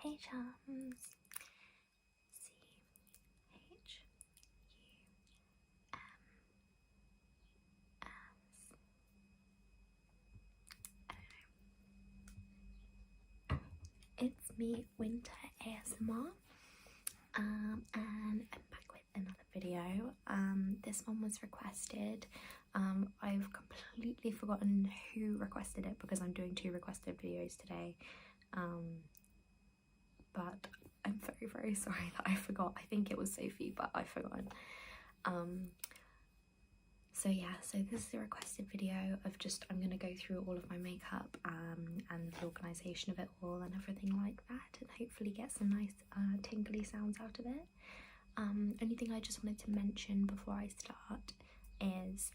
Hey chums. C-H-U-M-S. It's me, Winter ASMR, and I'm back with another video. This one was requested. I've completely forgotten who requested it because I'm doing 2 requested videos today. But I'm very, very sorry that I forgot. I think it was Sophie, but I've forgotten. So yeah, so this is a requested video of just, I'm gonna go through all of my makeup and the organisation of it all and everything like that, and hopefully get some nice tingly sounds out of it. Only thing I just wanted to mention before I start is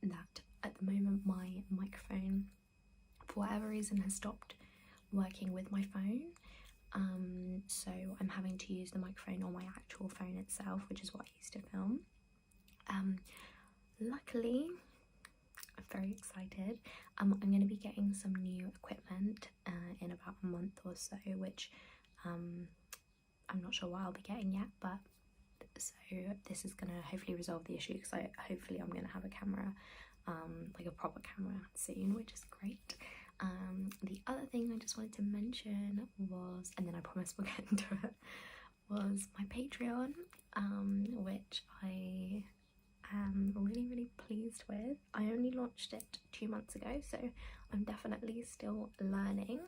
that at the moment my microphone, for whatever reason, has stopped working with my phone. So I'm having to use the microphone on my actual phone itself, which is what I used to film. Luckily, I'm very excited. I'm going to be getting some new equipment in about a month or so, which I'm not sure what I'll be getting yet, but so this is going to hopefully resolve the issue, because hopefully I'm going to have a camera, like a proper camera soon, which is great. The other thing I just wanted to mention was, and then I promise we'll get into it, was my Patreon, which I am really, really pleased with. I only launched it 2 months ago, so I'm definitely still learning,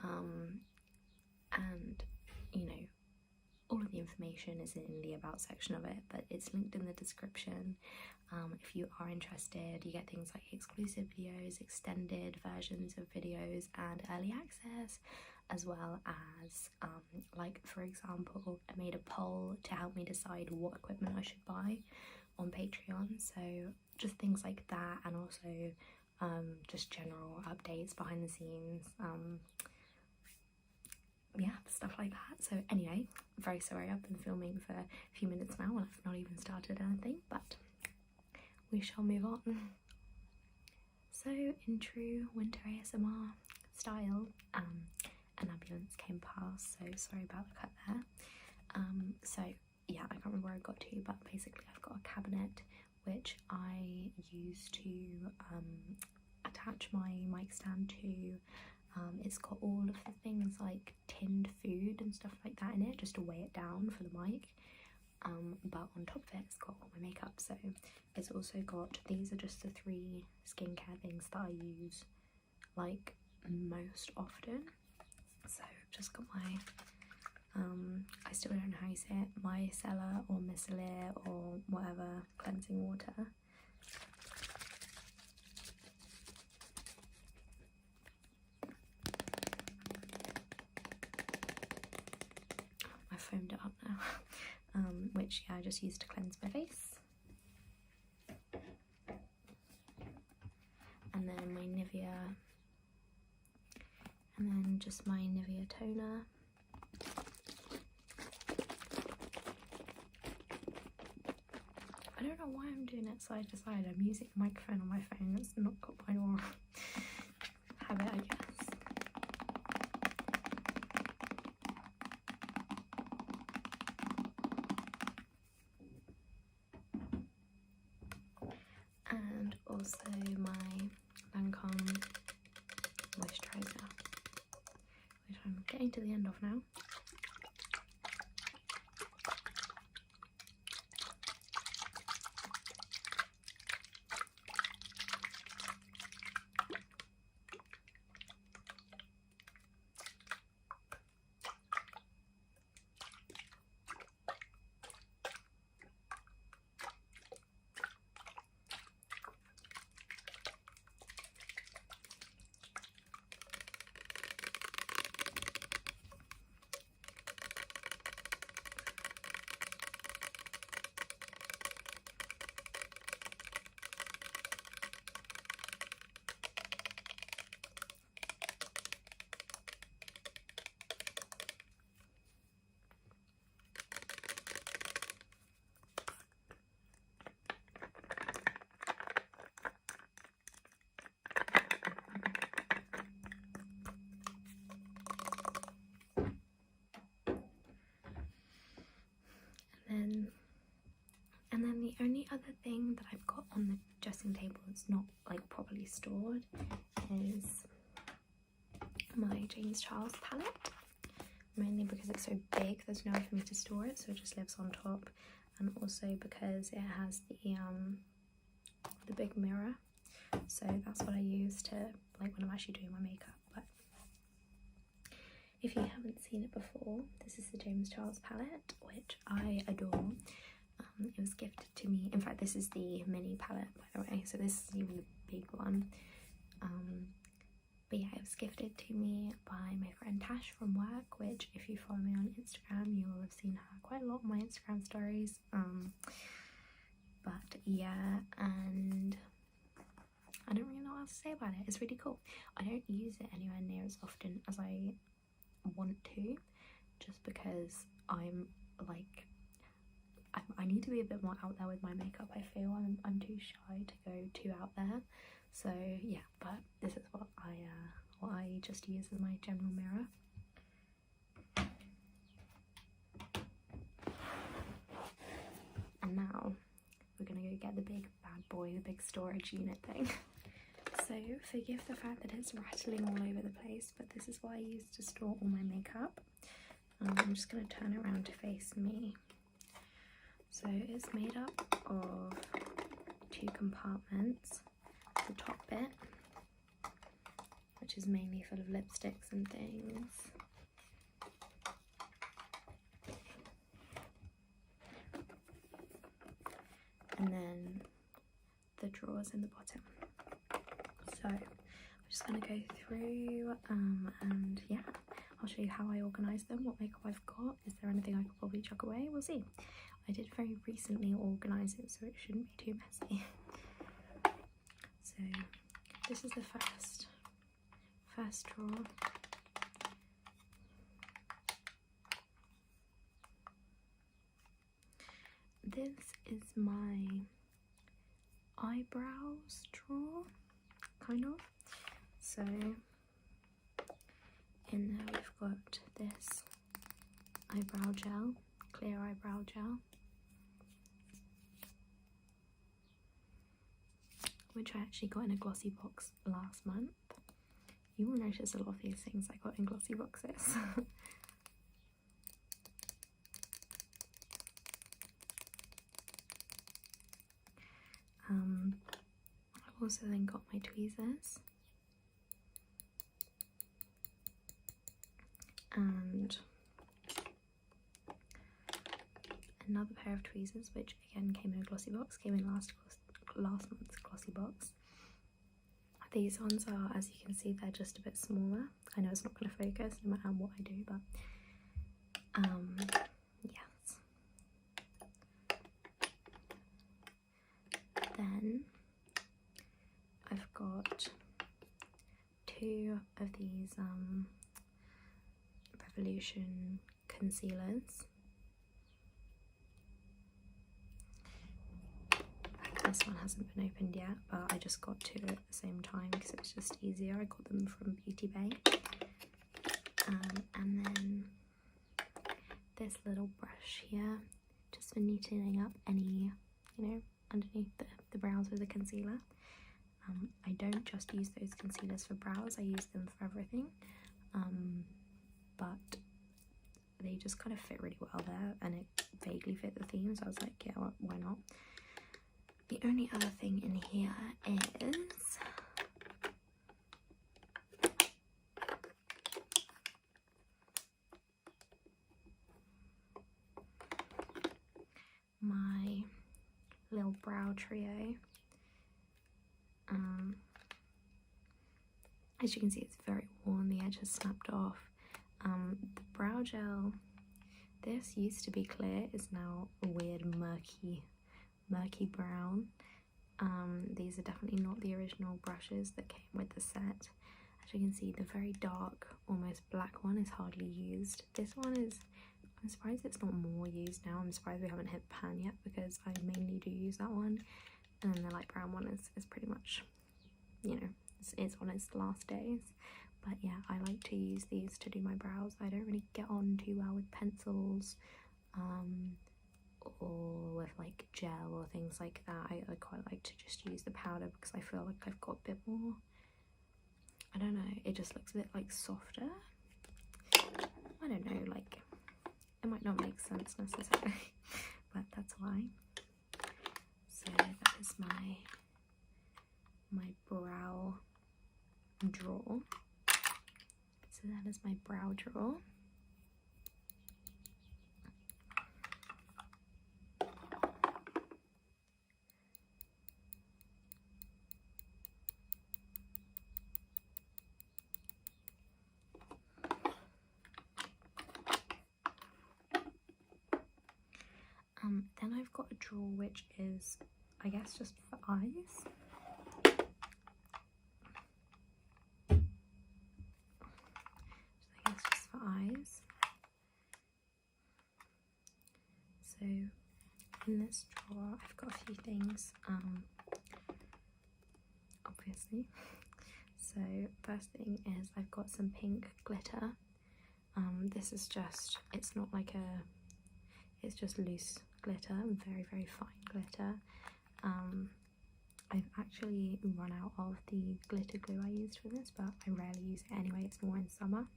and you know, all of the information is in the about section of it, but it's linked in the description. If you are interested, you get things like exclusive videos, extended versions of videos, and early access, as well as like, for example, I made a poll to help me decide what equipment I should buy on Patreon, so just things like that, and also just general updates behind the scenes, yeah, stuff like that. So anyway, I'm very sorry, I've been filming for a few minutes now and I've not even started anything, but we shall move on. So in true Winter ASMR style, an ambulance came past, so sorry about the cut there. So yeah, I can't remember where I got to, but basically I've got a cabinet which I use to attach my mic stand to. It's got all of the things like tinned food and stuff like that in it, just to weigh it down for the mic. But on top of it, it's got all my makeup. So it's also got, these are just the 3 skincare things that I use like most often. So I've just got my I still don't know how you say it, micellar or micellar or whatever cleansing water. I foamed it up now. Which, yeah, I just used to cleanse my face. And then my Nivea, and then just my Nivea toner. I don't know why I'm doing it side to side. I'm using the microphone on my phone. It's not got my oral habit, I guess. And also my Lancome moisturiser, which I'm getting to the end of now. the only other thing that I've got on the dressing table that's not like properly stored is my James Charles palette, mainly because it's so big there's nowhere for me to store it, so it just lives on top, and also because it has the big mirror, so that's what I use to like when I'm actually doing my makeup. But if you haven't seen it before, this is the James Charles palette, which I adore. It was gifted to me. In fact, this is the mini palette, by the way, so this is even the big one. But yeah, it was gifted to me by my friend Tash from work, which if you follow me on Instagram, you will have seen her quite a lot on my Instagram stories. But yeah, and I don't really know what else to say about it. It's really cool. I don't use it anywhere near as often as I want to, just because I'm like, I need to be a bit more out there with my makeup. I feel I'm too shy to go too out there. So yeah, but this is what I just use as my general mirror. And now we're gonna go get the big bad boy, the big storage unit thing. So forgive the fact that it's rattling all over the place, but this is what I use to store all my makeup. I'm just gonna turn it around to face me. So it's made up of 2 compartments. The top bit, which is mainly full of lipsticks and things, and then the drawers in the bottom. So I'm just going to go through and yeah, I'll show you how I organise them, what makeup I've got. Is there anything I could probably chuck away? We'll see. I did very recently organise it, so it shouldn't be too messy. So this is the first drawer. This is my eyebrows drawer, kind of. So in there we've got this eyebrow gel, clear eyebrow gel, which I actually got in a glossy box last month. You will notice a lot of these things I got in glossy boxes. I've also then got my tweezers and another pair of tweezers, which again came in a glossy box, came in last month's glossy box. These ones are, as you can see, they're just a bit smaller. I know it's not going to focus no matter what I do, but yes. Then I've got 2 of these Revolution concealers. This one hasn't been opened yet, but I just got 2 at the same time because it was just easier. I got them from Beauty Bay. And then this little brush here, just for neatening up any, you know, underneath the brows with a concealer. I don't just use those concealers for brows, I use them for everything. But they just kind of fit really well there, and it vaguely fit the theme, so I was like, yeah, why not? The only other thing in here is my little brow trio. As you can see, it's very worn, the edge has snapped off. The brow gel, this used to be clear, is now a weird murky brown. These are definitely not the original brushes that came with the set. As you can see, the very dark, almost black one is hardly used. This one is, I'm surprised it's not more used now. I'm surprised we haven't hit pan yet, because I mainly do use that one. And then the light brown one is pretty much, you know, it's on its last days. But yeah, I like to use these to do my brows. I don't really get on too well with pencils or with like gel or things like that. I quite like to just use the powder because I feel like I've got a bit more, I don't know, it just looks a bit like softer. I don't know, like it might not make sense necessarily, but that's why. So that is my brow drawer. So that is my brow drawer. Then I've got a drawer which is, I guess, just for eyes. Just for eyes. So in this drawer I've got a few things, obviously. So first thing is I've got some pink glitter. This is just, it's not like it's just loose glitter, very, very fine glitter. I've actually run out of the glitter glue I used for this, but I rarely use it anyway, it's more in summer.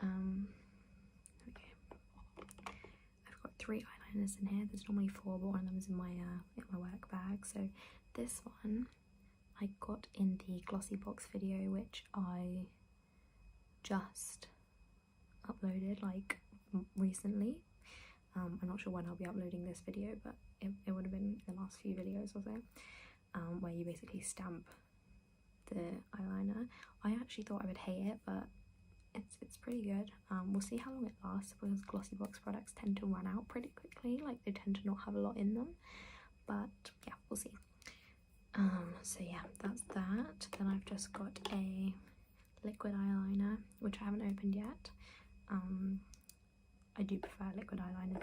Okay. I've got 3 eyeliners in here. There's normally 4, but one of them is in my work bag. So this one I got in the glossy box video, which I just uploaded like recently. I'm not sure when I'll be uploading this video, but it would have been the last few videos or so, where you basically stamp the eyeliner. I actually thought I would hate it, but it's pretty good. We'll see how long it lasts, because glossy box products tend to run out pretty quickly, like they tend to not have a lot in them, but yeah, we'll see. So yeah, that's that. Then I've just got a liquid eyeliner, which I haven't opened yet. I do prefer liquid eyeliner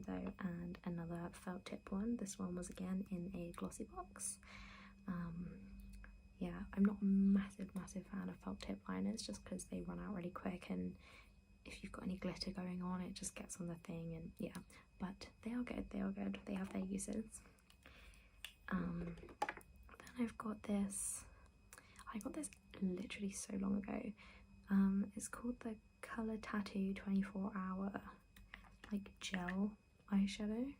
though. And another felt tip one. This one was again in a glossy box. Yeah, I'm not a massive fan of felt tip liners, just because they run out really quick, and if you've got any glitter going on, it just gets on the thing, and yeah, but they are good, they have their uses. Then I've got this, I got this literally so long ago. It's called the Colour Tattoo 24-hour like gel eyeshadow.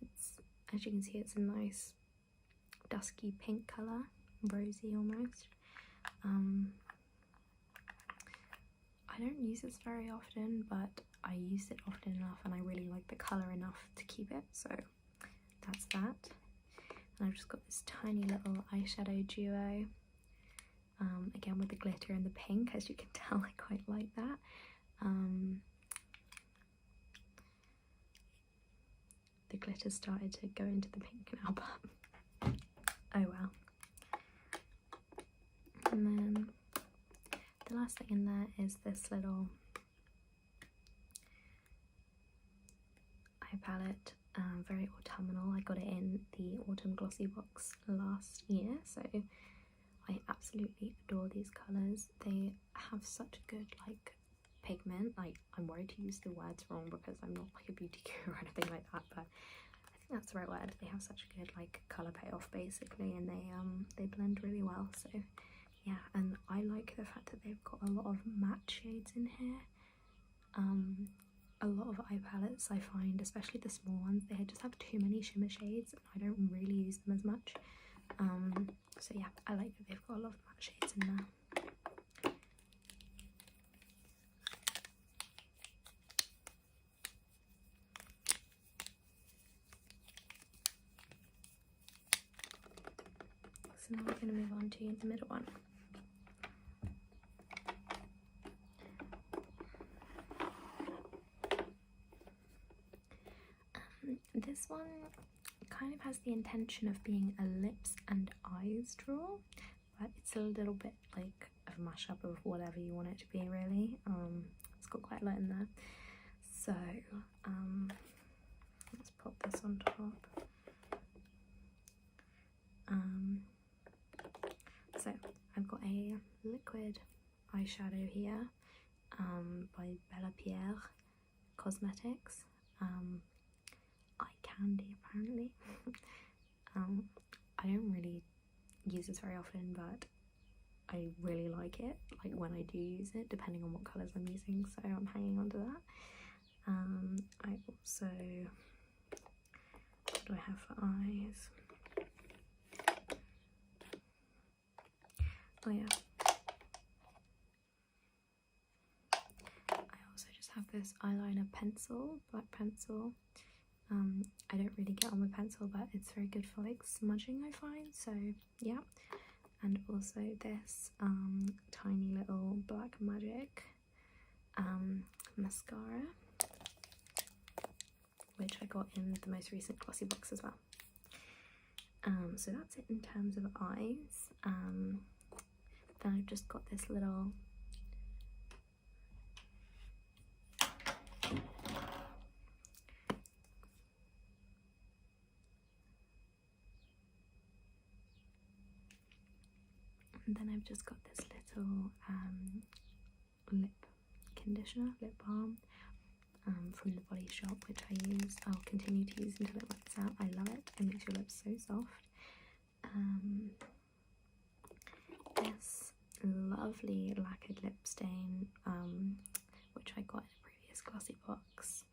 It's, as you can see, it's a nice dusky pink colour, rosy almost. I don't use this very often, but I use it often enough, and I really like the colour enough to keep it, so that's that. And I've just got this tiny little eyeshadow duo, again with the glitter and the pink. As you can tell, I quite like that. The glitter started to go into the pink now, but oh well. And then the last thing in there is this little eye palette, very autumnal. I got it in the autumn glossy box last year, so I absolutely adore these colours. They have such a good like pigment. Like, I'm worried to use the words wrong because I'm not like a beauty guru or anything like that, but I think that's the right word. They have such a good like colour payoff basically, and they blend really well. So yeah, and I like the fact that they've got a lot of matte shades in here. A lot of eye palettes, I find, especially the small ones, they just have too many shimmer shades, and I don't really use them as much. So yeah, I like that they've got a lot of matte shades in there. So now we're going to move on to the middle one. This one kind of has the intention of being a lips and eyes drawer, but it's a little bit like of a mashup of whatever you want it to be, really. It's got quite a lot in there. So let's pop this on top. So I've got a liquid eyeshadow here by Bella Pierre. Cosmetics. Eye candy apparently. I don't really use this very often, but I really like it, like when I do use it, depending on what colours I'm using, so I'm hanging on to that. I also, what do I have for eyes? Oh yeah. I also just have this eyeliner pencil, black pencil. I don't really get on with pencil, but it's very good for like smudging, I find, so yeah. And also this tiny little Black Magic mascara, which I got in the most recent glossy box as well. So that's it in terms of eyes. Then I've just got this little lip conditioner, lip balm from the Body Shop, which I'll continue to use until it runs out. I love it. It makes your lips so soft. This lovely lacquered lip stain, which I got in a previous glossy box.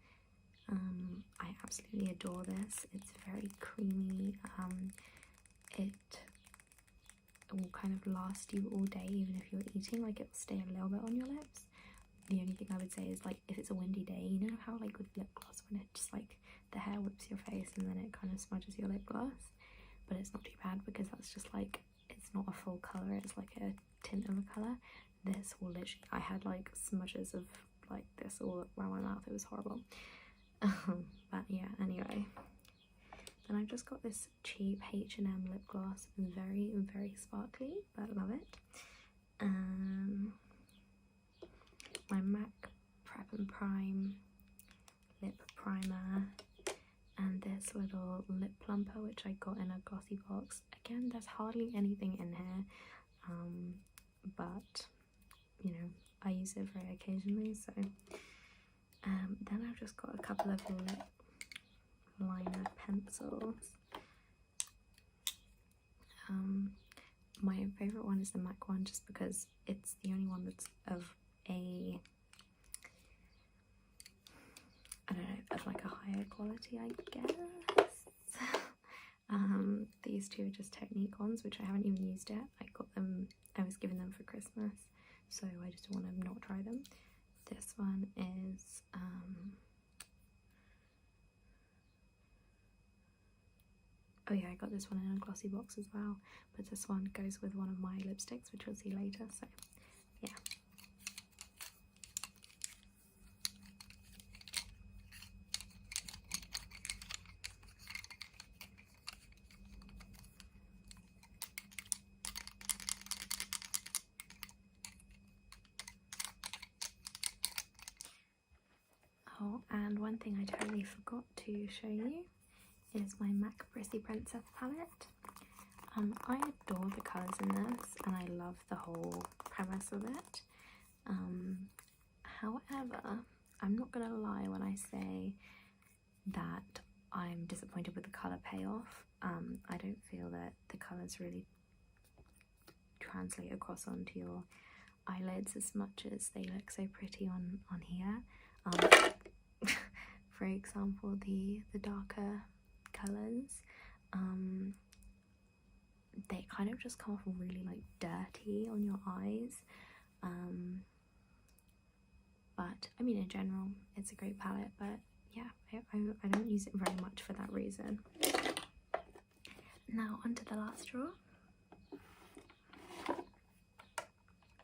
I absolutely adore this. It's very creamy. It will kind of last you all day, even if you're eating. Like, it will stay a little bit on your lips. The only thing I would say is, like, if it's a windy day, you know how like with lip gloss, when it just like the hair whips your face and then it kind of smudges your lip gloss, but it's not too bad because that's just like, it's not a full color, it's like a tint of a color. This will literally, I had like smudges of like this all around my mouth. It was horrible. But yeah, anyway, then I've just got this cheap H&M lip gloss, very sparkly, but I love it. My MAC Prep and Prime lip primer, and this little lip plumper which I got in a glossy box. Again, there's hardly anything in here, but you know, I use it very occasionally. So then I've just got a couple of lip liner pencils. My favourite one is the MAC one, just because it's the only one that's of a, I don't know, of like a higher quality, I guess. These two are just Technique ones, which I haven't even used yet. I got them, I was given them for Christmas, so I just want to not try them. This one is oh yeah, I got this one in a glossy box as well, but this one goes with one of my lipsticks, which we'll see later, so yeah. Oh, and one thing I totally forgot to show you is my MAC Prissy Princess palette. I adore the colours in this, and I love the whole premise of it. However, I'm not gonna lie when I say that I'm disappointed with the colour payoff. I don't feel that the colours really translate across onto your eyelids as much as they look so pretty on here. For example, the darker colours, they kind of just come off really like dirty on your eyes. But I mean, in general, it's a great palette, but yeah, I don't use it very much for that reason. Now onto the last drawer.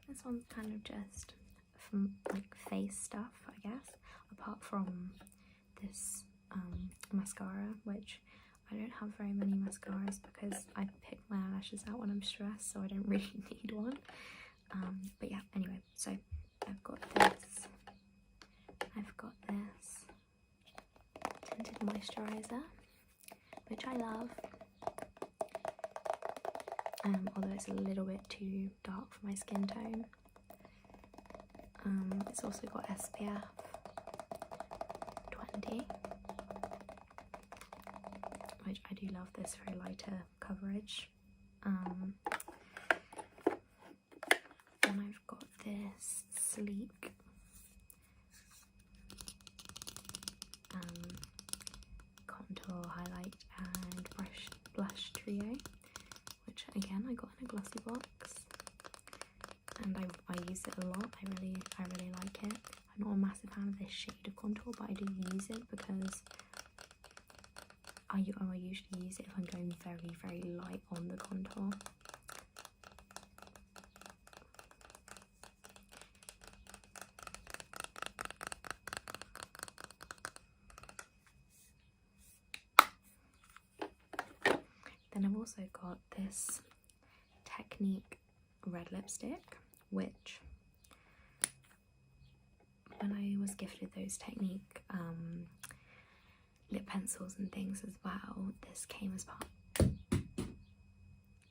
This one's kind of just from like face stuff, I guess, apart from this mascara, which I don't have very many mascaras because I pick my eyelashes out when I'm stressed, so I don't really need one. But yeah, anyway, so I've got this tinted moisturizer, which I love, although it's a little bit too dark for my skin tone. It's also got SPF, Remedy, which I do love this for lighter coverage. Then I've got this sleek contour, highlight and blush trio, which again I got in a glossy box, and I use it a lot. I really like it. I'm not a massive fan of this shade of contour, but I do use it because I usually use it if I'm going very light on the contour. Then I've also got this Technique red lipstick, which when I was gifted those Technique lip pencils and things as well, this came as part.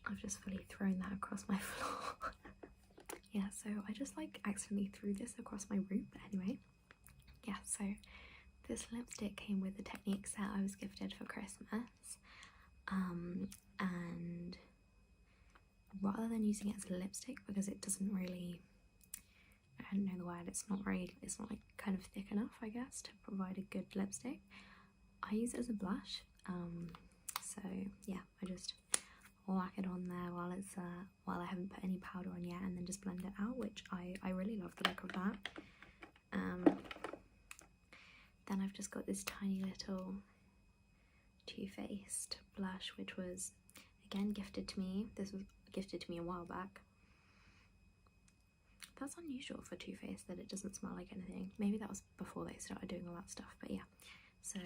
I've just fully thrown that across my floor. Yeah, so I just like accidentally threw this across my room, but anyway. Yeah, so this lipstick came with the Technique set I was gifted for Christmas. And rather than using it as a lipstick, because it doesn't really, I don't know the word, it's not like kind of thick enough, I guess, to provide a good lipstick, I use it as a blush. So yeah, I just whack it on there while I haven't put any powder on yet, and then just blend it out, which I really love the look of that. Then I've just got this tiny little Too Faced blush, which was again gifted to me. This was gifted to me a while back. That's unusual for Too Faced, that it doesn't smell like anything. Maybe that was before they started doing all that stuff, but yeah. So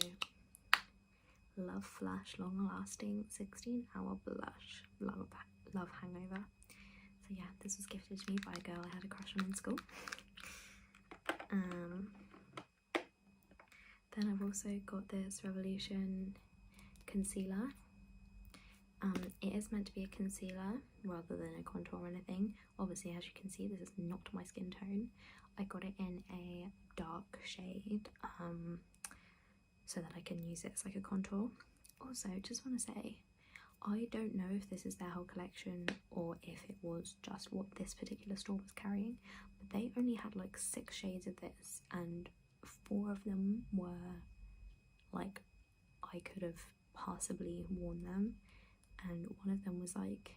Love Flush Long Lasting 16-Hour Blush, love hangover. So yeah, this was gifted to me by a girl I had a crush on in school. Then I've also got this Revolution concealer. It is meant to be a concealer rather than a contour or anything. Obviously, as you can see, this is not my skin tone. I got it in a dark shade so that I can use it as like a contour. Also, just want to say, I don't know if this is their whole collection or if it was just what this particular store was carrying, but they only had like 6 shades of this, and 4 of them were like I could have possibly worn them, and one of them was like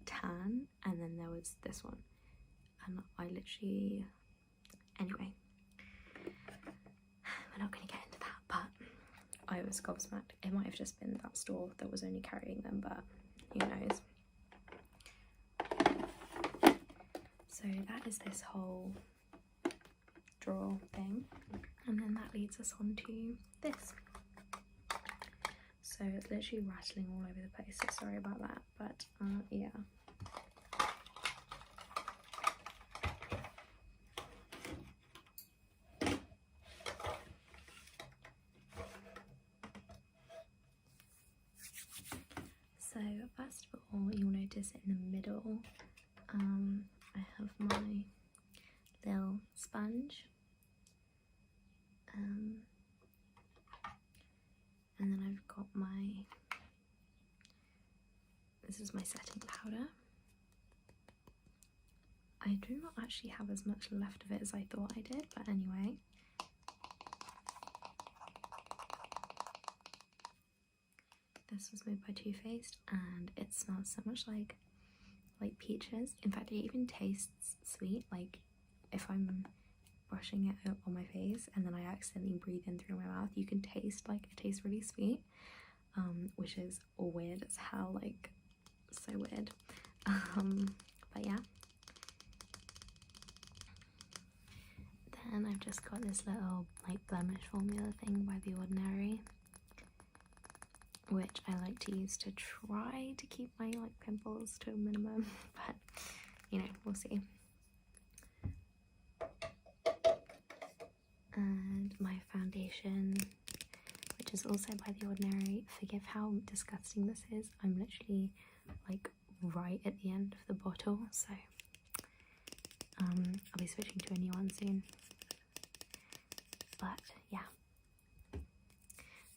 tan, and then there was this one, and I literally, anyway, we're not going to get into that, but I was gobsmacked. It might have just been that store that was only carrying them, but who knows. So that is this whole drawer thing, and then that leads us on to this. So it's literally rattling all over the place, so sorry about that, but yeah. So first of all, you'll notice in the middle I have my little sponge, and then I've got this is my setting powder. I do not actually have as much left of it as I thought I did, but anyway. This was made by Too Faced, and it smells so much like peaches. In fact, it even tastes sweet. Like if I'm brushing it on my face and then I accidentally breathe in through my mouth, you can taste like it tastes really sweet, which is weird as hell, like so weird. But yeah. Then I've just got this little like blemish formula thing by The Ordinary, which I like to use to try to keep my like pimples to a minimum, but you know, we'll see. And my foundation, which is also by The Ordinary. Forgive how disgusting this is. I'm literally like right at the end of the bottle, so I'll be switching to a new one soon. but yeah.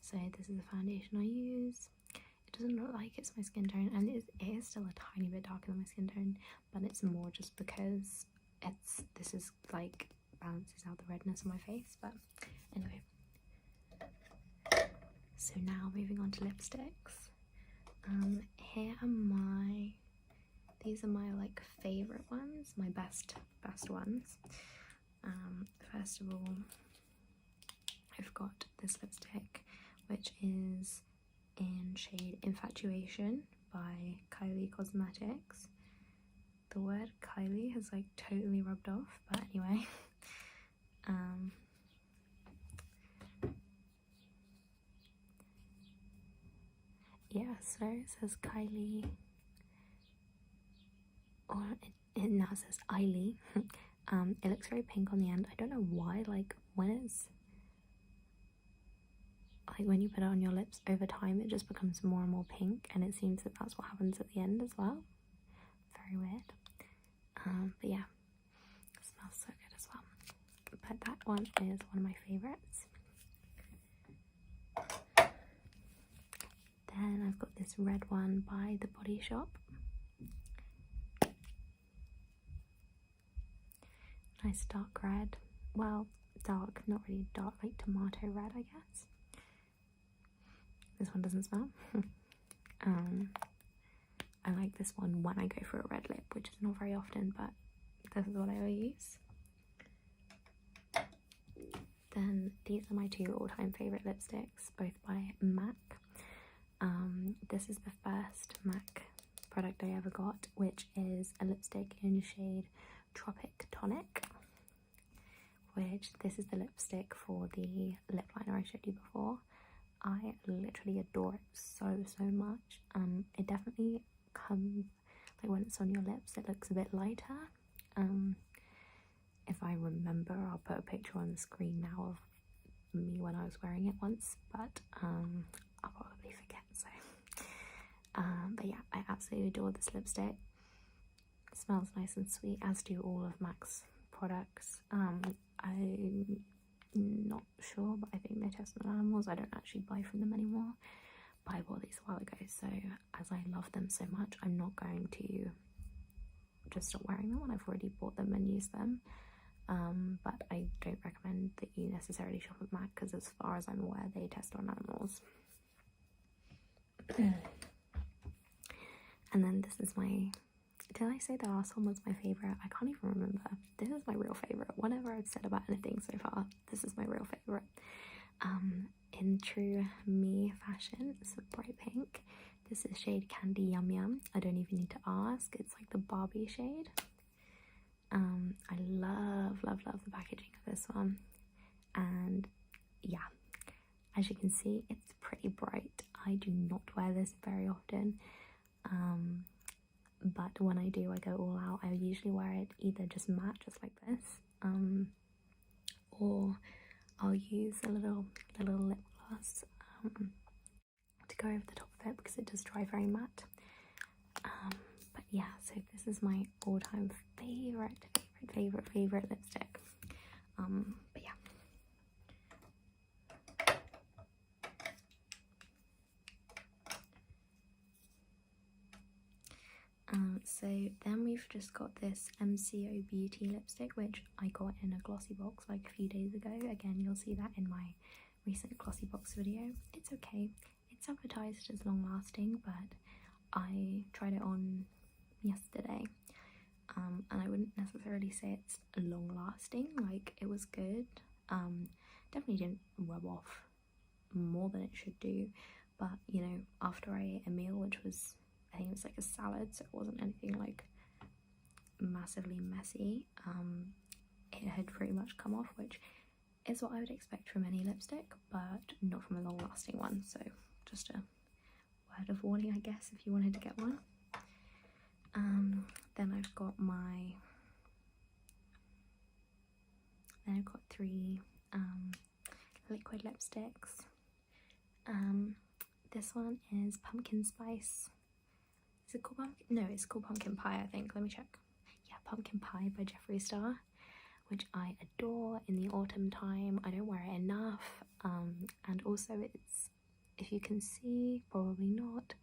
So this is the foundation I use. It doesn't look like it's my skin tone, and it is still a tiny bit darker than my skin tone, but it's more just because this is like balances out the redness on my face. But anyway, so now moving on to lipsticks. Here are these are my like favorite ones, my best ones. First of all, I've got this lipstick, which is in shade Infatuation by Kylie Cosmetics. The word Kylie has like totally rubbed off, but anyway. Yeah, so it says Kylie, or it now says Eyelid. It looks very pink on the end. I don't know why, like when you put it on your lips over time, it just becomes more and more pink, and it seems that that's what happens at the end as well. Very weird. But yeah, it smells so good as well. But that one is one of my favorites. Then I've got this red one by The Body Shop. Nice dark red. Well, dark, not really dark, like tomato red, I guess. This one doesn't smell. I like this one when I go for a red lip, which is not very often, but this is what I always use. Then these are my two all-time favourite lipsticks, both by MAC. This is the first MAC product I ever got, which is a lipstick in shade Tropic Tonic, which this is the lipstick for the lip liner I showed you before. I literally adore it so much. It definitely comes, like when it's on your lips, it looks a bit lighter. If I remember, I'll put a picture on the screen now of me when I was wearing it once, but I'll probably forget, so but yeah, I absolutely adore this lipstick. It smells nice and sweet, as do all of MAC's products. I'm not sure, but I think they test on animals. I don't actually buy from them anymore, but I bought these a while ago, so as I love them so much, I'm not going to just stop wearing them when I've already bought them and used them. But I don't recommend that you necessarily shop at MAC, because as far as I'm aware, they test on animals. And then this is my, did I say the last one was my favourite? I can't even remember. This is my real favourite. Whatever I've said about anything so far, this is my real favourite. In true me fashion, it's a bright pink. This is shade Candy Yum Yum. I don't even need to ask. It's like the Barbie shade. I love the packaging of this one. And yeah, as you can see, it's pretty bright. I do not wear this very often. But when I do, I go all out. I usually wear it either just matte, just like this, or I'll use a little lip gloss to go over the top of it, because it does dry very matte. But yeah, so this is my all-time favorite lipstick. But yeah. So then we've just got this MCO Beauty lipstick, which I got in a glossy box like a few days ago. Again, you'll see that in my recent glossy box video. It's okay. It's advertised as long lasting, but I tried it on yesterday, and I wouldn't necessarily say it's long lasting. Like, it was good. Definitely didn't rub off more than it should do, but you know, after I ate a meal, which was, I think it was like a salad, so it wasn't anything like massively messy, it had pretty much come off, which is what I would expect from any lipstick, but not from a long lasting one. So just a word of warning, I guess, if you wanted to get one. Then I've got three liquid lipsticks. This one is Pumpkin Spice. Is it called pumpkin? No, it's called Pumpkin Pie, I think. Let me check. Yeah, Pumpkin Pie by Jeffree Star, which I adore in the autumn time. I don't wear it enough, and also it's, if you can see, probably not,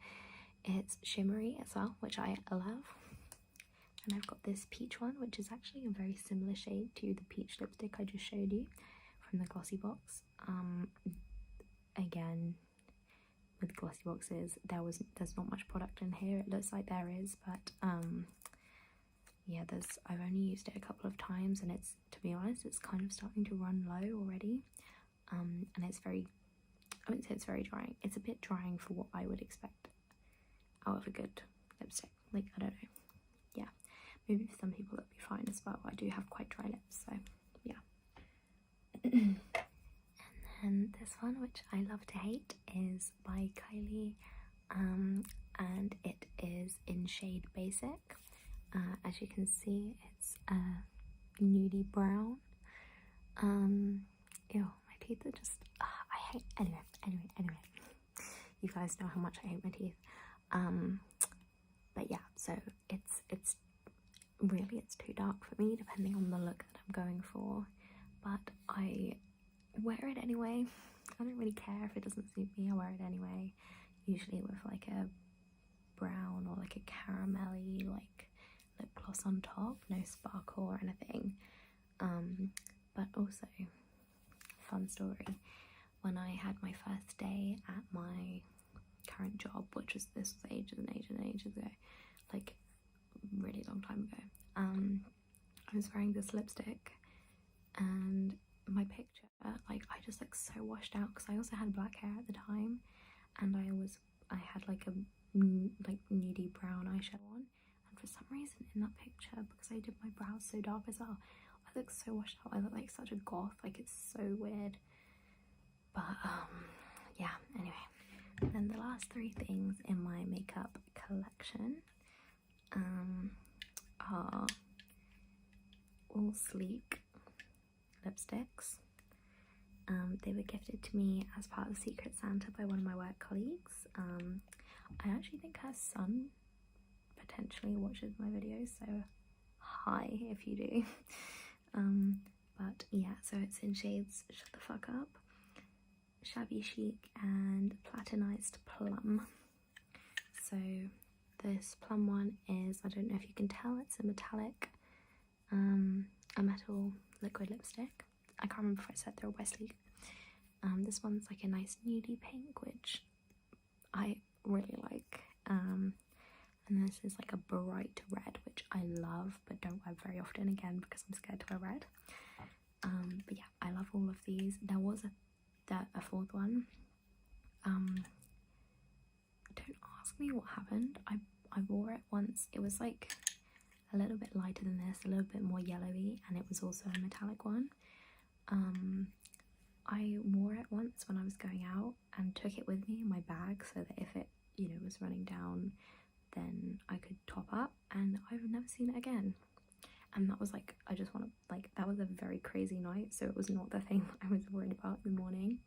it's shimmery as well, which I love. And I've got this peach one, which is actually a very similar shade to the peach lipstick I just showed you from the glossy box. Again, with glossy boxes, there's not much product in here. It looks like there is, but yeah, I've only used it a couple of times, and it's, to be honest, it's kind of starting to run low already. And it's very, I wouldn't say it's very drying. It's a bit drying for what I would expect out of a good lipstick. Like, I don't know. Yeah, maybe for some people that'd be fine as well. I do have quite dry lips, so yeah. And this one, which I love to hate, is by Kylie, and it is in shade Basic. As you can see, it's nudie brown. Ew, my teeth are just, I hate, anyway, you guys know how much I hate my teeth. But yeah, so it's really, it's too dark for me depending on the look that I'm going for, but I wear it anyway. I don't really care if it doesn't suit me. I wear it anyway, usually with like a brown or like a caramelly like lip gloss on top, no sparkle or anything. But also, fun story, when I had my first day at my current job, which was, this was ages and ages and ages ago, like really long time ago, I was wearing this lipstick, and my picture, like, I just like so washed out, because I also had black hair at the time, and I had like a like nudie brown eyeshadow on, and for some reason in that picture, because I did my brows so dark as well, I look so washed out. I look like such a goth, like it's so weird. But yeah, anyway. And then the last three things in my makeup collection are all sleek lipsticks. They were gifted to me as part of Secret Santa by one of my work colleagues. I actually think her son potentially watches my videos, so hi if you do. But yeah, so it's in shades Shut the Fuck Up, Shabby Chic, and Platinized Plum. So this plum one is, I don't know if you can tell, it's a metallic, a metal liquid lipstick. I can't remember if I said they're by Sleek. This one's like a nice nudie pink, which I really like. And this is like a bright red, which I love, but don't wear very often, again, because I'm scared to wear red. But yeah, I love all of these. There was a fourth one. Don't ask me what happened. I wore it once. It was like a little bit lighter than this, a little bit more yellowy, and it was also a metallic one. I wore it once when I was going out and took it with me in my bag, so that if it, you know, was running down, then I could top up, and I've never seen it again. And that was like, I just want to, like, that was a very crazy night, so it was not the thing I was worried about in the morning.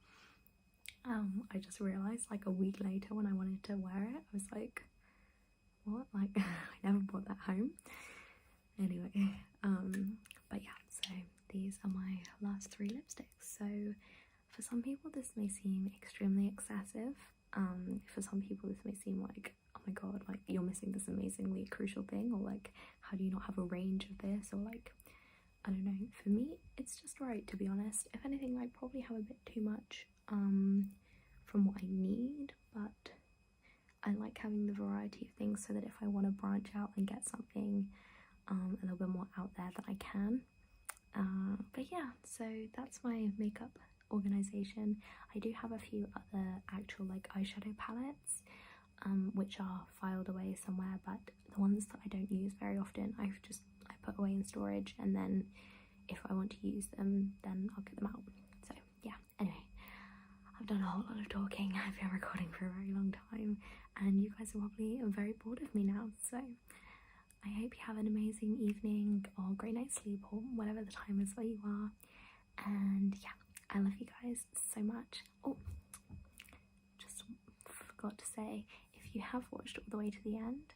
I just realised like a week later when I wanted to wear it, I was like, what? Like, I never brought that home. Anyway, but yeah, so these are my last three lipsticks. So for some people this may seem extremely excessive. For some people this may seem like, oh my god, like you're missing this amazingly crucial thing, or like, how do you not have a range of this, or like, I don't know. For me, it's just right, to be honest. If anything, I probably have a bit too much from what I need, but I like having the variety of things, so that if I want to branch out and get something a little bit more out there, that I can. But yeah, so that's my makeup organization. I do have a few other actual like eyeshadow palettes, which are filed away somewhere, but the ones that I don't use very often, I put away in storage, and then if I want to use them, then I'll get them out. So yeah, anyway, I've done a whole lot of talking. I've been recording for a very long time, and you guys are probably very bored of me now, so I hope you have an amazing evening or great night's sleep, or whatever the time is where you are. And yeah, I love you guys so much. Oh, just forgot to say, if you have watched all the way to the end,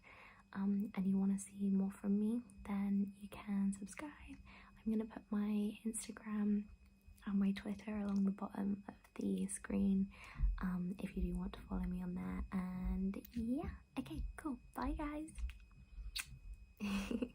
and you want to see more from me, then you can subscribe. I I'm gonna put my Instagram and my Twitter along the bottom of the screen if you do want to follow me on there. And yeah, okay, cool. Bye guys.